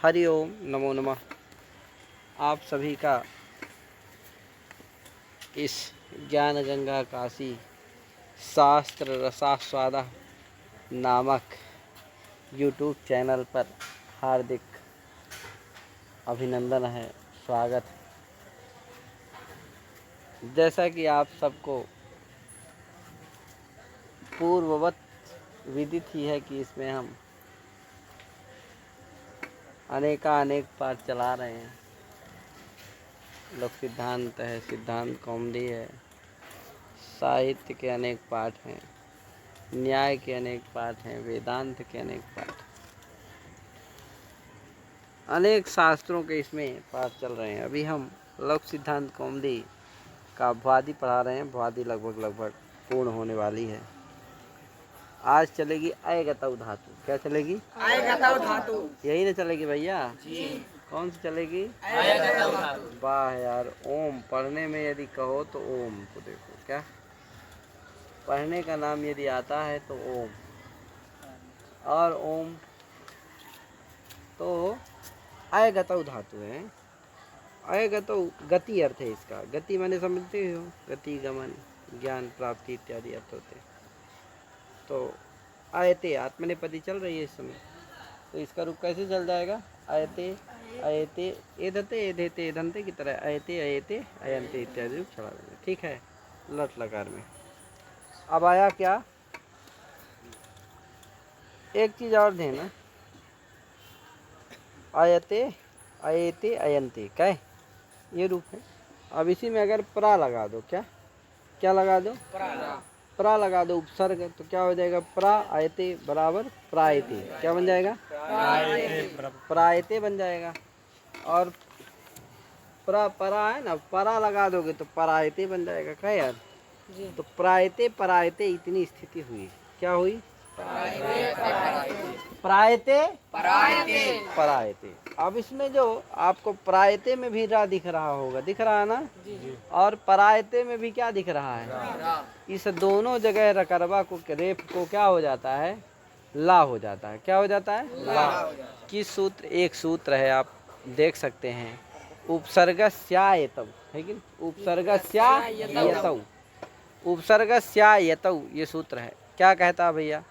हरि ओम नमो नमः। आप सभी का इस ज्ञान गंगा काशी शास्त्र रसास्वादा नामक यूट्यूब चैनल पर हार्दिक अभिनंदन है, स्वागत है। जैसा कि आप सबको पूर्ववत विदित ही है कि इसमें हम अनेक पाठ चला रहे हैं। लोक सिद्धांत है, सिद्धांत कौमुदी है, साहित्य के अनेक पाठ हैं, न्याय के अनेक पाठ हैं, वेदांत के अनेक पाठ, अनेक शास्त्रों के इसमें पाठ चल रहे हैं। अभी हम लोक सिद्धांत कौमुदी का भ्वादि पढ़ा रहे हैं। भ्वादि लगभग पूर्ण होने वाली है। आज चलेगी अयगतौ धातु। क्या चलेगी? अयगतौ धातु। यही ना चलेगी भैया जी? कौन सी चलेगी? अयगतौ धातु। वाह यार, ओम पढ़ने में यदि कहो तो ओम को देखो, क्या पढ़ने का नाम यदि आता है तो ओम, और ओम तो अयगतौ धातु है। अयगतौ गति अर्थ है इसका। गति माने समझते हो, गति, गमन, ज्ञान प्राप्ति इत्यादि अर्थ होते हैं। तो आयते आत्मनेपदी चल रही है इस समय, तो इसका रूप कैसे चल जाएगा? आयते अयते एधते एधेते एधंते की तरह अयते अयते अयंते इत्यादि रूप चला देंगे। ठीक है, लट लकार में। अब आया क्या? एक चीज और देना, आयते अयते अयंते क्या है? ये रूप है। अब इसी में अगर प्रा लगा दो, क्या लगा दो? प्रा लगा दो उपसर्ग, तो क्या हो जाएगा? प्रा आयते बराबर प्रायते। क्या बन जाएगा? प्रायते बन जाएगा। और परा है ना, परा लगा दोगे तो परायते बन जाएगा। क्या यार? तो प्रायते परायते इतनी स्थिति हुई। क्या हुई? प्रायते परायते। अब इसमें जो आपको प्रायते में भी रा दिख रहा होगा, दिख रहा है ना? और परायते में भी क्या दिख रहा है? इस दोनों जगह रकरबा को, रेफ को क्या हो जाता है? ला हो जाता है। क्या हो जाता है? ला। किस सूत्र? एक सूत्र है, आप देख सकते हैं, उपसर्गस्यायतौ है कि? उपसर्गस्यायतौ, उपसर्गस्यायतौ ये सूत्र है। क्या कहता है भैया?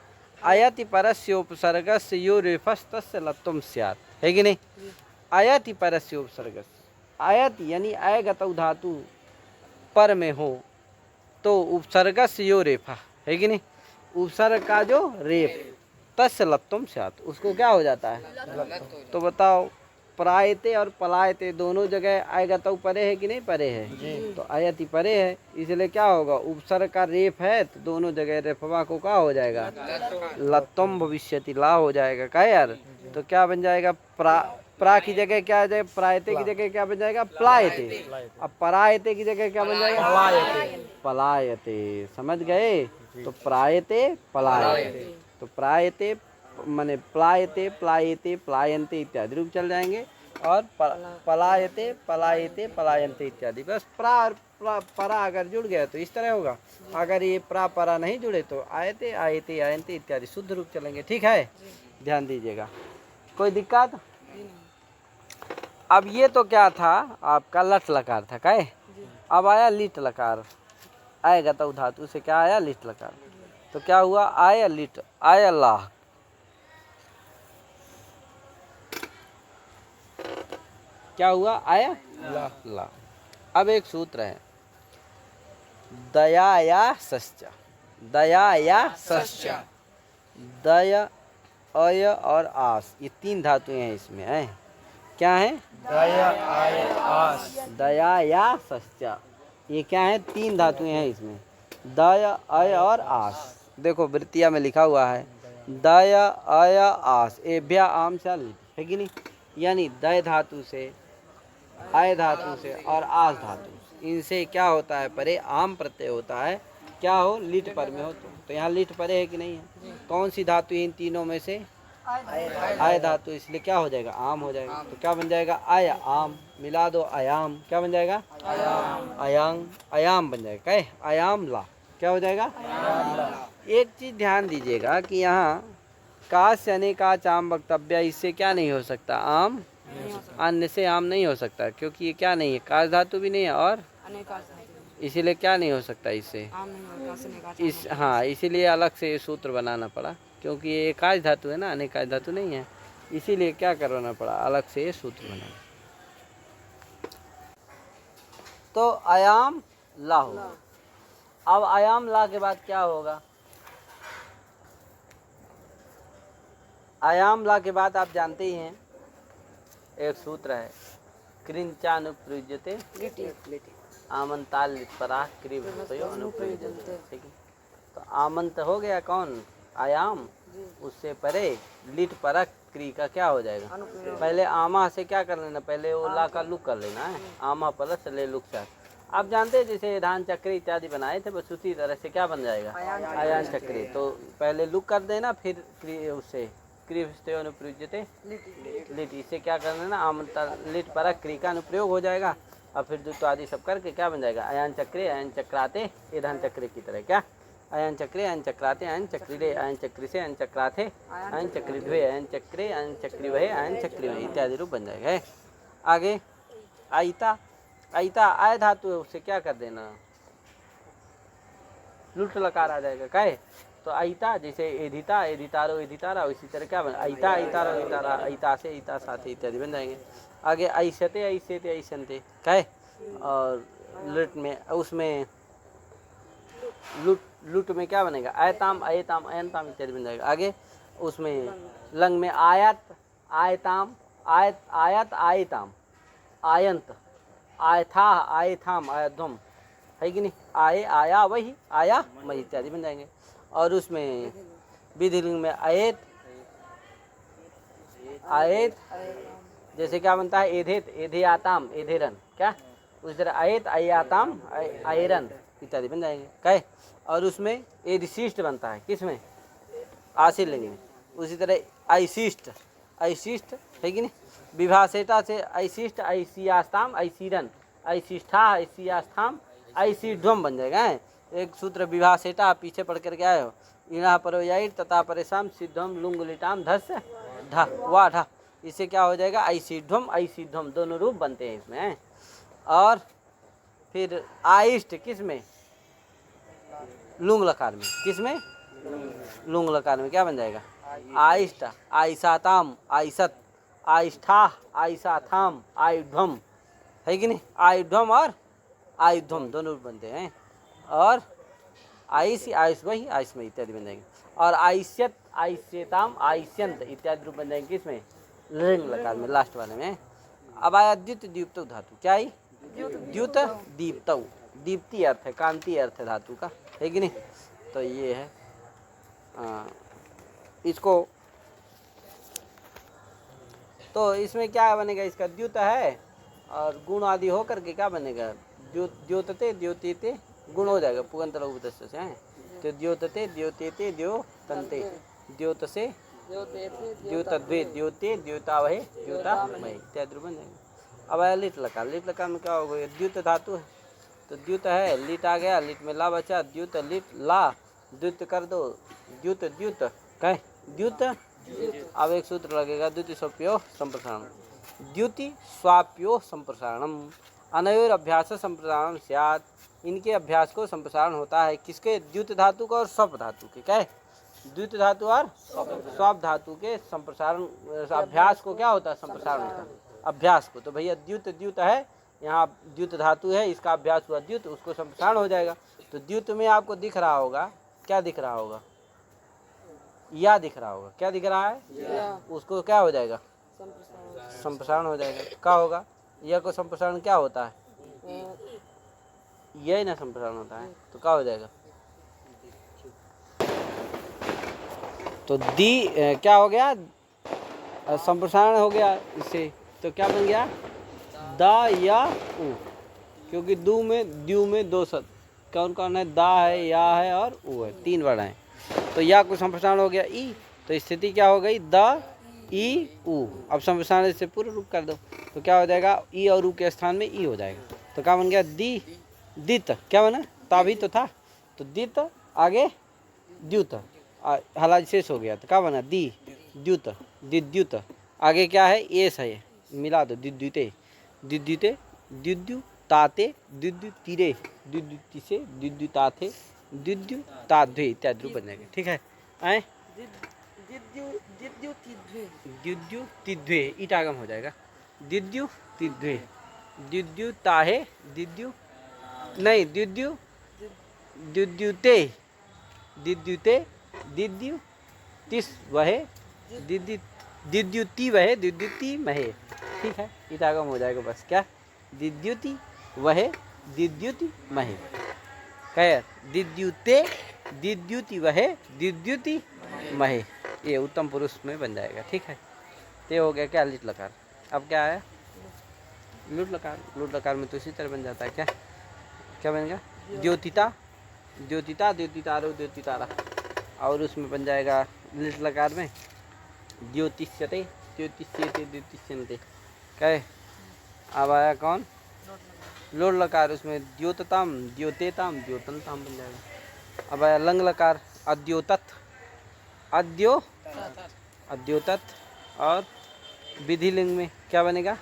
अयति परस्य उपसर्गस्य यो रेफस्तस्य लत्वं स्यात्, है कि नहीं? अयति परस्य उपसर्गस्य, अयति यानी अयगतौ धातु पर में हो तो उपसर्गस्य यो रेफा, है कि नहीं? उपसर्ग का जो रेफ, तस्य लत्वं स्यात्, उसको क्या हो जाता है? तो बताओ, प्रायते और पलायते दोनों जगह अयगतौ परे है कि नहीं परे है? तो अयति परे है, इसलिए क्या होगा? उपसर्ग का रेफ है तो दोनों जगह रेफवा को क्या हो जाएगा? लत्वम भविष्यति, ला हो जाएगा। क्या यार? तो क्या बन जाएगा? प्रा की जगह क्या आ जाएगा? प्रायते की जगह क्या बन जाएगा? प्लायते। अब परायते की जगह क्या बन जाएगा? पलायते। समझ गए? तो प्रायते पलायते, तो प्रायते माने प्लायते प्लायते प्लायन्ते इत्यादि रूप चल जाएंगे। और पलायते पलायते पलायन्ते इत्यादि। बस प्रा और परा अगर जुड़ गया तो इस तरह होगा। अगर ये प्रा परा नहीं जुड़े तो आयते आयते आयन्ते इत्यादि शुद्ध रूप चलेंगे। ठीक है, ध्यान दीजिएगा। कोई दिक्कत? अब ये तो क्या था? आपका लट लकार था। क्या? अब आया लिट लकार। अयगतौ धातु से क्या आया? लिट लकार। तो क्या हुआ? आया लिट, आया लाह। क्या हुआ? आया ला। अब एक सूत्र है, दयाया सश्च, दयाया सश्च, दय अय और आस, ये तीन धातुएं हैं इसमें हैं। क्या है? दया आय आस। दया या सश्च, ये क्या है? तीन धातुएं हैं इसमें, दय अय और आस। देखो वृत्तिया में लिखा हुआ है दय अय आस एभ्या आम से लिट, है कि नहीं? यानी दय धातु से, आय धातु से और आस धातु से, इनसे क्या होता है? परे आम प्रत्यय होता है। क्या हो? लिट पर में हो तो यहाँ लिट परे है कि नहीं है? कौन सी धातु इन तीनों में से? आय धातु, इसलिए क्या हो जाएगा? आम हो जाएगा। तो क्या बन जाएगा? आय आम, मिला दो आयाम, क्या बन जाएगा? अयांग, आयाम बन जाएगा। क्या? आयाम ला, क्या हो जाएगा? एक चीज ध्यान दीजिएगा कि यहाँ कास्य अनेकाच आम वक्तव्य, इससे क्या नहीं हो सकता? आम, अन्य से आम नहीं हो सकता, क्योंकि ये क्या नहीं है, काश धातु भी नहीं है और इसीलिए क्या नहीं हो सकता इससे, इस हाँ, इसीलिए अलग से ये सूत्र बनाना पड़ा, क्योंकि ये एकाच धातु है ना, अनेकाच धातु नहीं है, इसीलिए क्या करवाना पड़ा, अलग से ये सूत्र बनाना। तो आयाम ला हो। अब आयाम ला के बाद क्या होगा? आयाम ला के बाद आप जानते ही हैं, एक सूत्र है, कृंचानुप्रयुज्यते आमंताल लिट्परा क्रिवयो अनुप्रयुज्यते। ठीक है, तो आमंत हो गया कौन? आयाम, उससे परे लिट परक क्री का क्या हो जाएगा? पहले आमा से क्या कर लेना, पहले वो ला का लुक कर लेना है, आमा परस ले लुक चार। आप जानते हैं जैसे धान चक्री इत्यादि बनाए थे, बस उसी तरह से क्या बन जाएगा? आयान चक्री। तो पहले लुक कर देना, फिर क्री उससे क्रिवयो अनुप्रयुज्यते लिट, इसे क्या कर लेना, आमंता लिट परक क्री का अनुप्रयोग हो जाएगा, और फिर द्वित्व आदि सब करके क्या बन जाएगा? अयन चक्रे अयन चक्राते, ये धन चक्रे की तरह, क्या अयन चक्रे अयन चक्राते अयन चक्रीरे अयन चक्री से अयन चक्राते अयन चक्रीध्वे अयन चक्रे अयन चक्रीवहे अयन चक्रीवहे इत्यादि रूप बन जाएगा। आगे आयता, आयता आय धातु है, उससे क्या कर देना, लुट लकार आ जाएगा। कहे तो आयता, जैसे एधिता एधितारो एधितारा, इसी तरह क्या बन, आयता आयतारो एधितारा, आयता से आयता साथे इत्यादि बन जाएंगे। आगे ऐसते ऐसेते ऐसनते, कहे और लुट में, उसमें लुट में क्या बनेगा? आयताम अयताम अयनताम इत्यादि बन जाएगा। आगे उसमें लंग में आयत आयताम आयत आयत आयताम आयंत आयथा आयथाम आयध्वम, है कि नहीं? आए आया वही आया मई इत्यादि बन जाएंगे। और उसमें विधिलिंग में अयत आयत, जैसे क्या बनता है? एधेत एधेयाताम एधेरन, क्या उस तरह अयत अयाताम अयरन इत्यादि बन जाएंगे। कहे और उसमें एदिशिष्ट बनता है, किसमें? आशील लिंग में। उसी तरह ऐशिष्ट ऐशिष्ट, है कि नहीं? विभाषेटा से ऐशिष्ट ऐसियास्ताम ऐसीरन ऐशिष्ठा ऐसियास्थाम ऐसीध्वम बन जाएगा। एक सूत्र विभाषेटा पीछे पढ़ करके आए हो, इणा परोयाइट तथा परेशान सिद्धम लुंगुलिटाम धस ढ वा ढ, इससे क्या हो जाएगा? ऐसीध्वम ऐसीध्वम, दोनों रूप बनते हैं इसमें। और फिर आइष्ट किसमें? लुंग लकार में, किसमें? लुंग लकार में क्या बन जाएगा? आइष्ट आइसाताम आइसत आइष्ठा आइसाथाम आयुध्वम, है कि नहीं? आयुध्वम और आयुध्वम दोनों बनते हैं। और आयुष आयुष वही आयुष में इत्यादि बन जाएंगे। और आयुष्यत आयुष्यताम आयुष्यंत इत्यादि रूप बन जाएंगे, किसमें? लिंग लकार में, लास्ट वाले में। अब आया द्युत दीप्त धातु, क्या आई? द्युत दीप्त, दीप्ति अर्थ है, कांति अर्थ है धातु का, है कि नहीं? तो ये है इसको, तो इसमें क्या बनेगा? इसका द्युत है और गुण आदि हो करके क्या बनेगा? द्योतते द्योतीते गुण हो जाएगा, पुगंत लघु से है। तो द्योतते द्योतेते द्योतन्ते द्योत से द्योतद्वे द्योते द्योतावहे द्योतामय इत्यादि बन जाएंगे। अब आया लिट लकार, लिट लकार में क्या होगा? द्युत धातु है, तो द्युत है, लिट आ गया, लिट में ला बचा, द्युत लिट ला, द्युत कर दो, द्युत द्युत, कहे द्युत। अब एक सूत्र लगेगा, द्युति स्वाप्यो संप्रसारण, द्युति स्वाप्यो संप्रसारणम, अनयोर अभ्यास संप्रसारण स्यात्, इनके अभ्यास को संप्रसारण होता है, किसके? द्युत धातु का और स्वप धातु के, कहे द्युत धातु और स्वप धातु के संप्रसारण, अभ्यास को क्या होता है? संप्रसारण होता है, अभ्यास को। तो भैया द्युत द्युत है, यहाँ द्युत धातु है, इसका अभ्यास हुआ द्युत, उसको संप्रसारण हो जाएगा। तो द्युत में आपको दिख रहा होगा, क्या दिख रहा होगा? या दिख रहा होगा, क्या दिख रहा है? उसको क्या हो जाएगा? संप्रसारण हो जाएगा। क्या होगा? यह को संप्रसारण क्या होता है? यही ना संप्रसारण होता है, तो क्या हो जाएगा? तो दी क्या हो गया? संप्रसारण हो गया इससे, तो क्या बन गया? दा या उ, क्योंकि दू में द्यू में दो शब्द कौन कौन है? दा है, या है और उ है, तीन वर्ण है। तो या को संप्रसारण हो गया ई, तो स्थिति क्या हो गई? द ई उ। अब संप्रसारण से पूर्ण रूप कर दो, तो क्या हो जाएगा? ई और उ के स्थान में ई हो जाएगा। तो क्या बन गया? दी दित, क्या बना? ता भी तो था, तो दित आगे द्युत, हलाज शेष हो गया तो क्या बना दी द्युत दिद्युत। आगे क्या है एस है, ये मिला दो दिद्युते दिद्युते दिद्युताते दिद्युतिरे दिद्युतिसे दिद्युताथे दिद्युताध्वे इत्यादि रूप बन जाएंगे। ठीक है आए दिद्युतिध्वे ईट आगम हो जाएगा दिद्युतिध्वे दिद्युताहे दिद्यु नहीं दिद्युते दिद्युते दिद्युतिस वहे दिद्युति वहे दिद्युति महे। ठीक है इटागम हो जाएगा बस क्या दिद्युति वहे दिद्युति महे कह दिद्युते दिद्युति वहे दिद्युति महे ये उत्तम पुरुष में बन जाएगा। ठीक है ते हो गया क्या लिट लकार। अब क्या आया लुट लकार में तो इसी तरह बन जाता है क्या क्या बनेगा द्योतिता द्योतिता द्योतितारो द्योतितारा और उसमें बन जाएगा लिट लकार में द्योतिष्यते द्योतिष्यते द्योतिष्यन्ते कहे। अब आया कौन लोट लकार उसमें द्योतताम द्योतेताम द्योतनताम बन जाएगा। अब आया लंग लकार अद्योतत अद्योतत और विधिलिंग में क्या बनेगा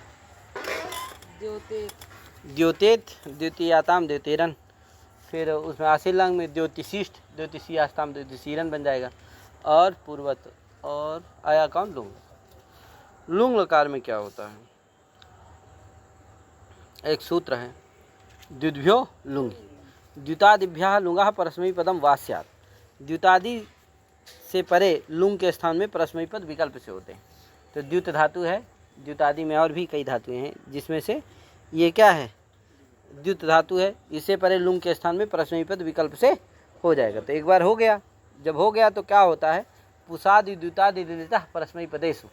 द्योतेत द्योतियाताम द्योतेरन। फिर उसमें आशीलंग में द्योतिशिष्ट द्योतिषियास्ताम द्योतिशीरन बन जाएगा। और पूर्वत और आया कौन लुंग लुंग लकार में क्या होता है एक सूत्र है द्युद्भ्यो लुंग द्युतादिभ्यः लुंगः परस्मैपदम वास्यात्। द्युतादि से परे लुंग के स्थान में परस्मैपद विकल्प से होते हैं। तो द्युत धातु है द्युतादि में और भी कई धातुएं हैं जिसमें से ये क्या है द्युत धातु है इससे परे लुंग के स्थान में परस्मैपद विकल्प से हो जाएगा। तो एक बार हो गया जब हो गया तो क्या होता है पुषादि द्युतादि दिलितः परस्मैपदेषु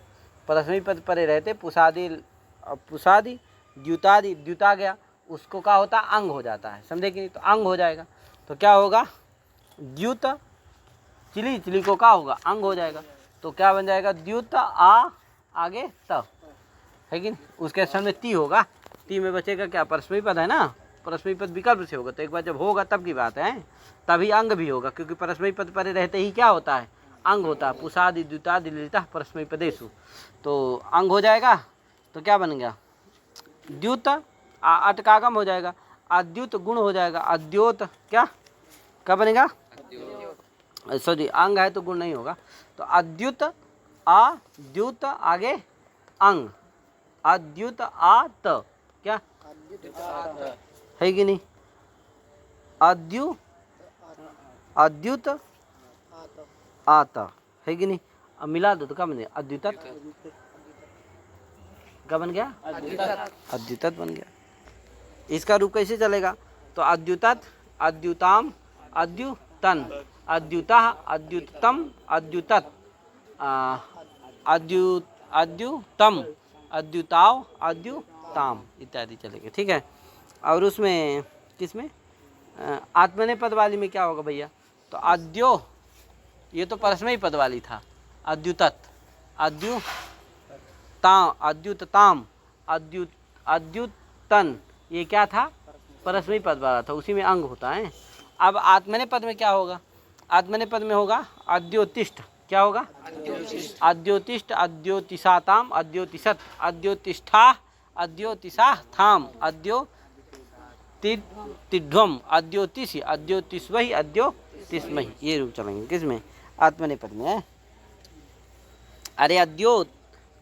परस्मैपद परे रहते पुषादि द्युतादि द्युता गया उसको क्या होता है अंग हो जाता है समझे कि नहीं। तो अंग हो जाएगा तो क्या होगा द्युत चिली चिली को क्या होगा अंग हो जाएगा तो क्या बन जाएगा द्युत आगे त है कि नहीं उसके स्थान में ती होगा ती में बचेगा क्या परस्मैपद है ना परस्मैपद विकल्प से होगा। तो एक बार जब होगा तब की बात है तभी अंग भी होगा क्योंकि परस्मैपद परे रहते ही क्या होता है अंग होता है पुषादि द्युतादि लिलितः परस्मैपदेषु तो अंग हो जाएगा। तो क्या बन गया द्युत अटकागम हो जाएगा अद्युत गुण हो जाएगा अद्योत क्या बनेगा सॉरी अंग है तो गुण नहीं होगा। तो अद्युत अद्युत आगे अंग अद्युत आत क्या है कि नहीं अद्युत आता है कि नहीं। अब मिला दो तो क्या बन गया अद्युतत क्या बन गया अद्युतत बन गया। इसका रूप कैसे चलेगा तो अद्युतत अद्युताम अद्युतन अद्युता अद्युतम अद्युतत अद्युतम अद्युताव अद्युताम इत्यादि चलेगा। ठीक है और उसमें किसमें आत्मनेपद वाली में क्या होगा भैया तो अद्यो ये तो परस्मैपद पद वाली था अद्युतत अद्युतताम अद्युतन ये क्या था परस्मैपद पद वाला था उसी में अंग होता है। अब आत्मनेपद में क्या होगा आत्मनेपद में होगा अद्योतिष्ठ क्या होगा अद्योतिष्ठ अद्योतिषाताम अद्योतिषत् अद्योतिष्ठा अद्योतिषा थाम अद्योतिध्वम अद्योतिषि अद्योतिष्वहि अद्योतिष्महि ये रूप चलेंगे किसमें आत्मनेपद में है। अरे अद्योत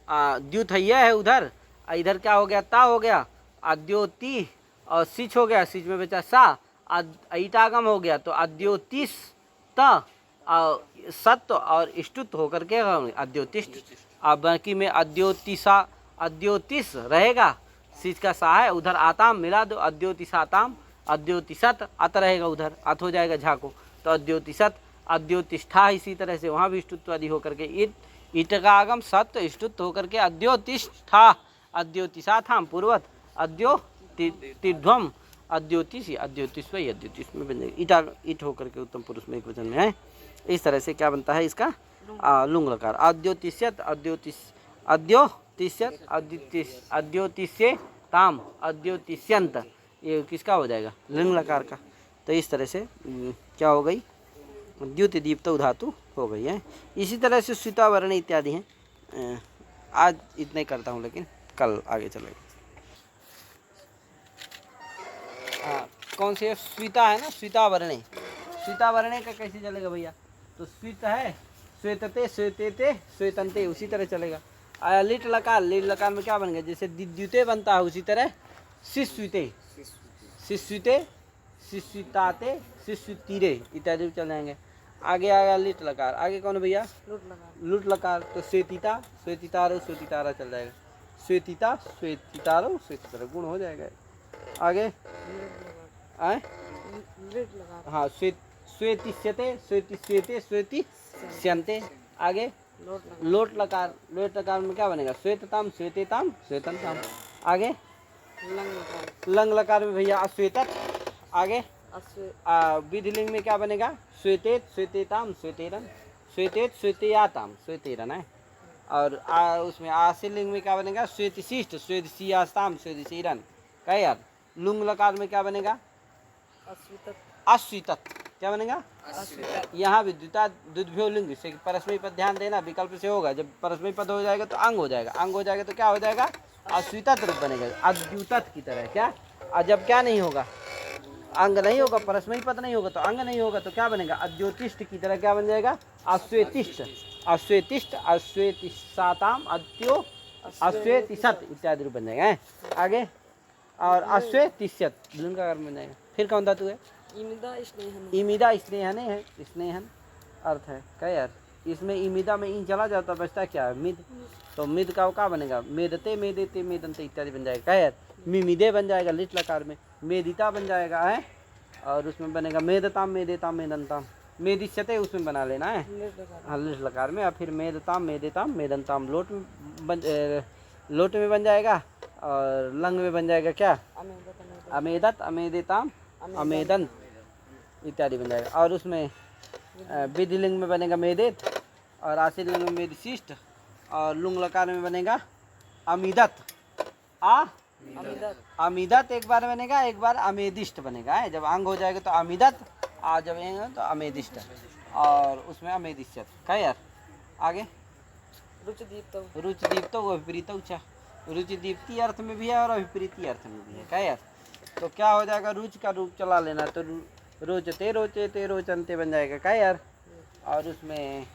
द्युत है उधर इधर क्या हो गया ता हो गया अद्योति और सिच हो गया सिच में बचा सा ईटागम हो गया तो अद्योतिष त सत्व और इष्टुत होकर के अद्योतिष्ठ। अब बाकी में अद्योतिषा अद्योतिष रहेगा सिच का सा है उधर आताम मिला दो अद्योतिषाताम अद्योतिषत अत रहेगा उधर अत हो जाएगा झा को तो अद्योतिषत अद्योतिष्ठा इसी तरह से वहाँ भी इष्टुत्व आदि होकर के ईट का आगम सत्व इष्टुत्व होकर के अद्योतिष्ठा अद्योतिषाथाम पूर्वत अद्योतिध्वम अद्योतिषि अद्योतिष्वि अद्योतिष में बन जाएगा ईट होकर के उत्तम पुरुष में एक वचन में है। इस तरह से क्या बनता है इसका लुंग लकार अद्योतिष्यत अद्योतिष्यत अद्योतिष्ये ताम अद्योतिष्यंत ये किसका हो जाएगा लिंग लकार का। तो इस तरह से क्या हो गई द्युति दीप्तौ धातु हो गई है। इसी तरह से स्विता वर्ण इत्यादि हैं। आज इतना ही करता हूँ, लेकिन कल आगे चलेगा। हाँ, कौन सी है? स्विता है ना, स्विता वर्णे। स्विता वर्णे का कैसे चलेगा भैया? तो स्वित है, श्वेतते, श्वेतेते, श्वेतंते, उसी तरह चलेगा। आया लिट लकार, लिट लकार में क्या बन गया? जैसे द्युते बनता है उसी तरह शिस्विते, शिस्विते, शिस्विताते, शिस्वितीरे इत्यादि चल जाएंगे। आगे आया लिट लकार, आगे कौन है भैया? लुट लकार। तो श्वेतिता, श्वेतितारो, श्वेतितारा चल जाएगा। श्वेतिता, श्वेतितारो, श्वेतितारा गुण हो जाएगा। आगे आए, हाँ, श्वेतिष्यते, श्वेतिष्यते, श्वेतिष्यन्ते। आगे लोट लकार, लोट लकार में क्या बनेगा? श्वेतताम, श्वेतेताम, श्वेतंताम। आगे लंग लकार में भैया अश्वेतत। आगे विधिलिंग में क्या बनेगा? श्वेतेत, श्वेतेताम, श्वेतेरन, श्वेतेत, श्वेतेयाताम, श्वेतेरन है। और उसमें आशीलिंग में क्या बनेगा? श्वेतिशिष्ट, श्वेतिशियास्ताम, श्वेतिशीरन। क्या यार? लुंग लकार में क्या बनेगा? अश्वितत। क्या बनेगा? यहाँ भी द्विभ्यो लिंग से परस्मयी पद ध्यान देना, विकल्प से होगा। जब परस्मयी पद हो जाएगा तो अंग हो जाएगा, अंग हो जाएगा तो क्या हो जाएगा? अश्वितत रूप बनेगा, अद्युतत की तरह। क्या? और जब क्या नहीं होगा? अंग नहीं होगा, परस्मयी पद नहीं होगा तो अंग नहीं होगा, तो क्या बनेगा? अद्योतिष्ठ की तरह क्या बन जाएगा? अश्वेतिष्ठ, अश्वेतिष्ठ, अश्वेतिसाताम, अद्यो, अश्वेतिसत इत्यादि रूप बन जाएगा। आगे और अश्वेतिष्यत लिंग का कर्म बन जाएगा। फिर कौन धातु है? इमिदा स्नेहने है, स्नेहन अर्थ है। क्या यार? इसमें इमिदा में इन चला जाता, बचता क्या है? मिद। तो मिद का क्या बनेगा? मेदते, मेदेते, मेदंते इत्यादि बन जाएगा। क्या यार? मिमिदे बन जाएगा लिट लकार में। मेदिता बन जाएगा है, और उसमें बनेगा मेदताम, मेदेताम, मेदंताम। मेदिष्यते उसमें बना लेना है, हाँ, लिट लकार में। और फिर मेदताम, मेदेताम, मेदंताम लोट में बन जाएगा। और लंग में बन जाएगा क्या? अमेदत, अमेदेताम, अमेदन इत्यादि बन जाएगा। और उसमें विधिलिंग में बनेगा मेदेत, और आशीलिंग में मेदिशिष्ट, और लुंग लकार में बनेगा अमिदत। अमिदत एक बार बनेगा, एक बार अमेदिष्ट बनेगा। जब अंग हो जाएगा तो अमिदत, और जब एंग तो अमेदिष्ट, और उसमें अमेदिष्यत। क्या यार? आगे रुचि दीप्तो विपरीत चा। रुचि दीप्ति अर्थ में भी है और अभिप्रीति अर्थ में भी है। क्या यार? तो क्या हो जाएगा? रुच का रूप चला लेना, तो रोचते, रोचेते, रोचनते बन जाएगा। क्या यार? और उसमें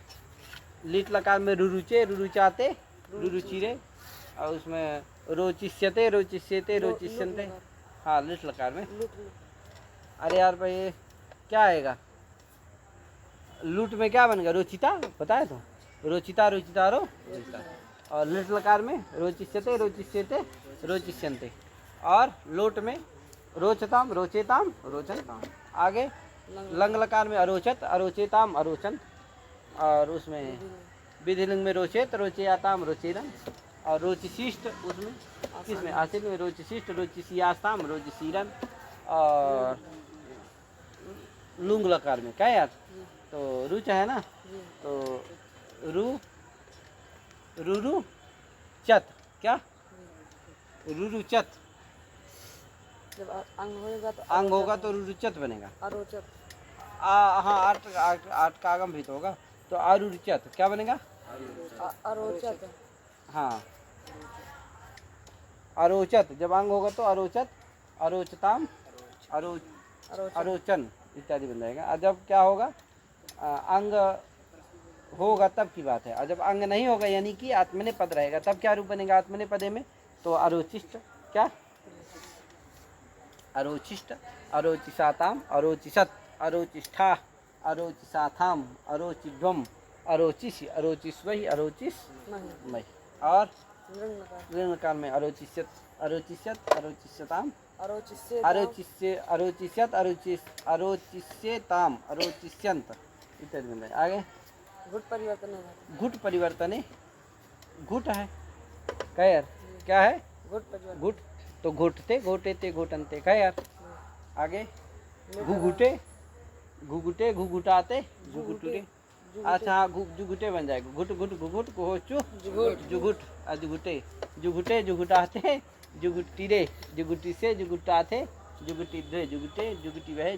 लिट लकार में रुरुचे, रुरुचाते, रुरुचिरे, और उसमें रोचिष्यते, रोचिष्यते, रोचिष्यन्ते, हाँ, लिट लकार में। अरे यार भाई क्या आएगा? लूट में क्या बनेगा? रोचिता, बताए तो, रोचिता, रोचितारो, रोचिता। और लिट लकार में रोचिष्यते, रोचिष्यते, रोचिष्यन्ते। और लोट में रोचताम, रोचेताम, रोचनताम। आगे लंग लकार में अरोचत, अरोचेताम, अरोचन। और उसमें विधिलिंग में रोचेत, रोचेयाताम, रोचेरन। और रोचिशिष्ट उसमें किसमें? आशील में रोचिशिष्ट, रोचिसियास्ताम, रोचिसीरन। और लुंग लकार में क्या यार? तो रुच है ना, तो रुरु चत। क्या? रुरुचत। जब अंग होगा तो रुरुचत बनेगा। अरोचत। हाँ, आठ का आगम भी तो होगा, तो अरुचत क्या बनेगा? अरोचत। हाँ, अरोचत जब अंग होगा तो अरोचत, अरोचताम, अरोचन इत्यादि बन जाएगा। और जब क्या होगा? अंग होगा तब की बात है। और जब अंग नहीं होगा यानी कि आत्मने पद रहेगा, तब क्या रूप बनेगा आत्मने पदे में? तो अरोचिष्ट। क्या? अरोचिष्ट, अरोचिसाताम, अरोचिसत, अरोचिष्ठा, अरोचिसाथाम, अरोचिध्वम, अरोचिष, अरोचिस्वही, अरोचिस्मय। और ऋण काल में अरोचिष्यत, अरोचिष्यत, अरोचिष्यताम, अरोचिष्यत, अरोचिष्यताम, अरोचिष्यंत इत्यादि बन जाए। आगे घुट परिवर्तन है। घुट परिवर्तने, घुट है। क्या यार? क्या है? घुट परिवर्तन। घुट तो घोटते, घोटेते, घोटनते। क्या यार? आगे घुघुटे, घुघुटे, घुघुटाते, घुघुटुरे। अच्छा हाँ, जुगुटे बन जाएगा। घुट घुट घुघुट घोचु जुगुट, जुगुटे, जुगुटे, जुगुटाते, जुगुटीरे, जुगुटी से जुगुटाते, जुगटी द्वे जुगटे जुगटी वह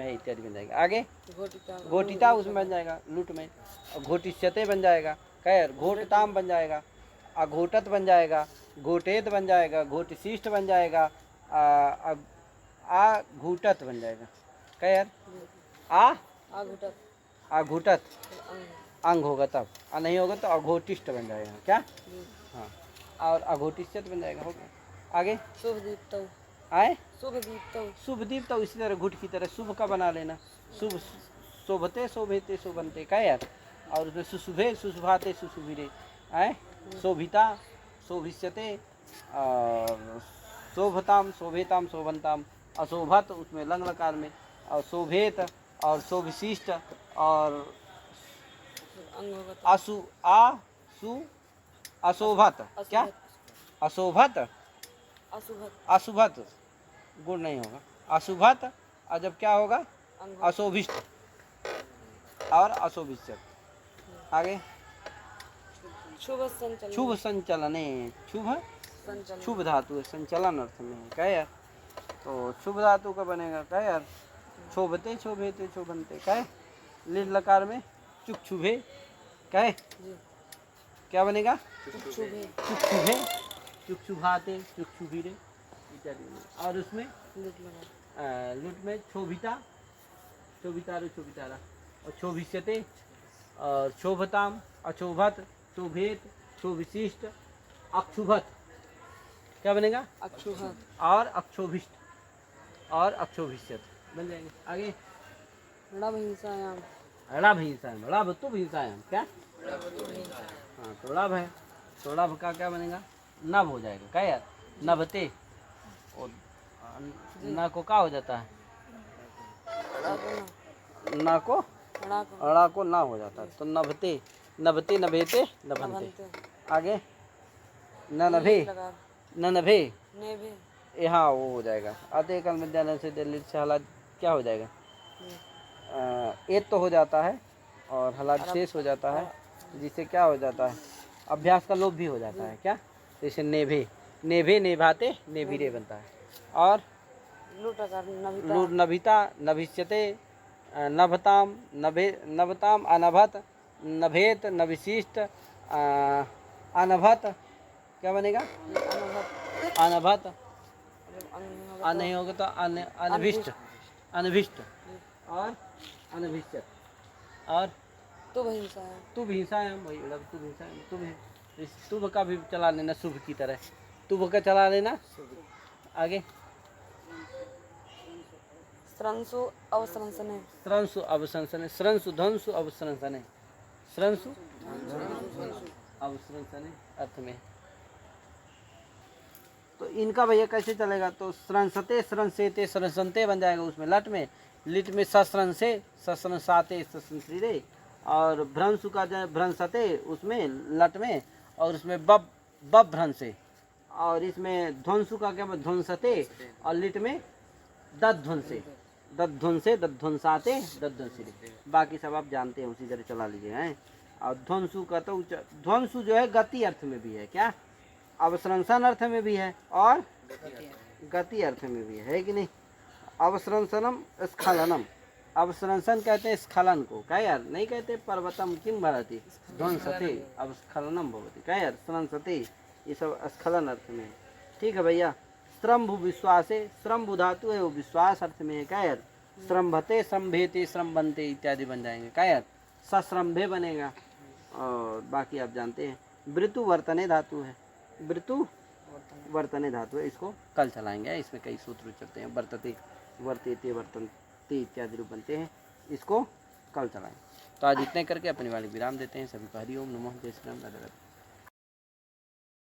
इत्यादि बन जाएगा। आगे घोटिता घोटिता उसमें बन जाएगा लूट में, और घोटिष्यते बन जाएगा, कैर घोटताम बन जाएगा, अघोटत बन जाएगा, घोटेत बन जाएगा, घोटशिष्ट बन जाएगा, घूटत बन जाएगा, कैर आघुटत अघूटत अंग अंग होगा तब, नहीं होगा तो अघोटिष्ट बन जाएगा। क्या? जी। हाँ, और अघोटिष्यत बन जाएगा। हो गया। आगे शुभ दीप्तौ आए शुभ दीप्तौ शुभ दीप तो इसी तरह घुट की तरह शुभ का बना लेना, शुभ शोभते शोभेते शोभनते, क्या यार, और उसमें सुशुभे सुशुभाते सुशुभिरे, आए शोभिता शोभिष्यते, और शोभताम शोभेताम शोभनताम, अशोभत उसमें लंग लकार में, और शोभेत और शोभिशिष्ट, और अंग होगा तो असु आसु अशोभत, क्या अशोभत अशुभत अशुभत गुण नहीं होगा, अशुभत, और जब क्या होगा अंग अशोभिष्ट और अशोभिष्यत। आगे शुभ संचलन शुभ संचलने, शुभ संचलन शुभ धातु है, संचलन अर्थ में है, क्या यार, तो शुभ धातु का बनेगा, क्या यार, शोभते शोभेते शोभनते, क्या है, लील लकार में चुप छुभे, क्या है, जी क्या बनेगा, शुभे चुप छुभे चुप छुभाते चुप छुभिरे इत्यादि। और उसमें लूट लगा लूट में क्षोभिता क्षोभितारो क्षोभितारा, और क्षोभिष्यते, और शोभताम अशोभत शोभेत क्षोभिशिष्ट अक्षुभत, क्या बनेगा, अक्षुभत और अक्षोभिष्ट और अक्षोभिष्यत बन जाएंगे। आगे णभ हिंसायाम ड़भ हिंसायाम, ड़भ तो हिंसायाम, क्या, हाँ तो ड़भ है, तो ड़भ का क्या बनेगा, नभ हो जाएगा, क्या यार, नभते, और ना को क्या हो जाता है, ना को अड़ा को ना हो जाता है, तो नभते नभते नभेते नभनते। आगे न नभे न नभे, यहाँ वो हो जाएगा, आते कल मध्यान्ह से दिल्ली से हालात क्या हो जाएगा, एक तो हो जाता है और हालात शेष हो जाता है, जिससे क्या हो जाता है, अभ्यास का लोभ भी हो जाता है, क्या, जैसे नेभे नेभे नेभाते नेभिरे बनता है, और लूट नभिता नभिष्यते, नभताम नभे नभताम अनभत नभेत नभिशिष्ट, अनभत, क्या बनेगा, अनभत, नहीं होगा तो अनभिष्ट अनभिष्ट, और अनभिष्ट, और तुभ हिंसायाम, वही तुभ हिंसायाम, तुभ का भी चला लेना शुभ की तरह, तुभ का चला लेना। आगे स्रंसु अवस्रंसने स्रंसु अवसंसने, स्रंसु धंसु अवसंसने, स्रंसु अवसंसने अर्थ में। तो इनका भैया कैसे चलेगा, तो स्रंसते स्रंसेते स्रंसनते बन जाएगा उसमें लट में, लिट में सस्रंसे सस्रंसाते सस्रंसरे, और भ्रंसु का जो भ्रंसते उसमें लट में, और उसमें बब बब भ्रंसे, और इसमें ध्वंसु का क्या ध्वंसते, और लिट में दध्वंसे दध्वंसे दध्वंसाते दध्वंसिरे, बाकी सब आप जानते हैं, उसी तरह चला लीजिए हैं। और ध्वंसु का तो ध्वंसु जो है गति अर्थ में भी है, क्या, अवसंसन अर्थ में भी है और गति अर्थ में भी है कि नहीं। अवसंसनम स्खलनम, अवसंसन कहते हैं स्खलन को, क्या यार, नहीं कहते पर्वतम किम भरति ध्वंसते अवस्खलनम भवति, क्या यार, स्रंसते, ये सब स्खलन अर्थ में है। ठीक है भैया। स्त्रंभु विश्वासे, स्त्रंभु धातु है वो विश्वास अर्थ में है, क्या यार, स्त्रंभते संभेते स्त्रंभनते इत्यादि बन जाएंगे, क्या यार, सस्रंभे बनेगा। और बाकी आप जानते हैं वृतु वर्तने धातु है, वृतु वर्तने धातु है, इसको कल चलाएंगे, इसमें कई सूत्र चलते हैं, वर्तते वर्तेते वर्तनते इत्यादि रूप बनते हैं, इसको कल चलाएंगे। तो आज इतने करके अपनी वाली विराम देते हैं। सभी को हरि ओम नमः जय श्री राम, राधे राधे।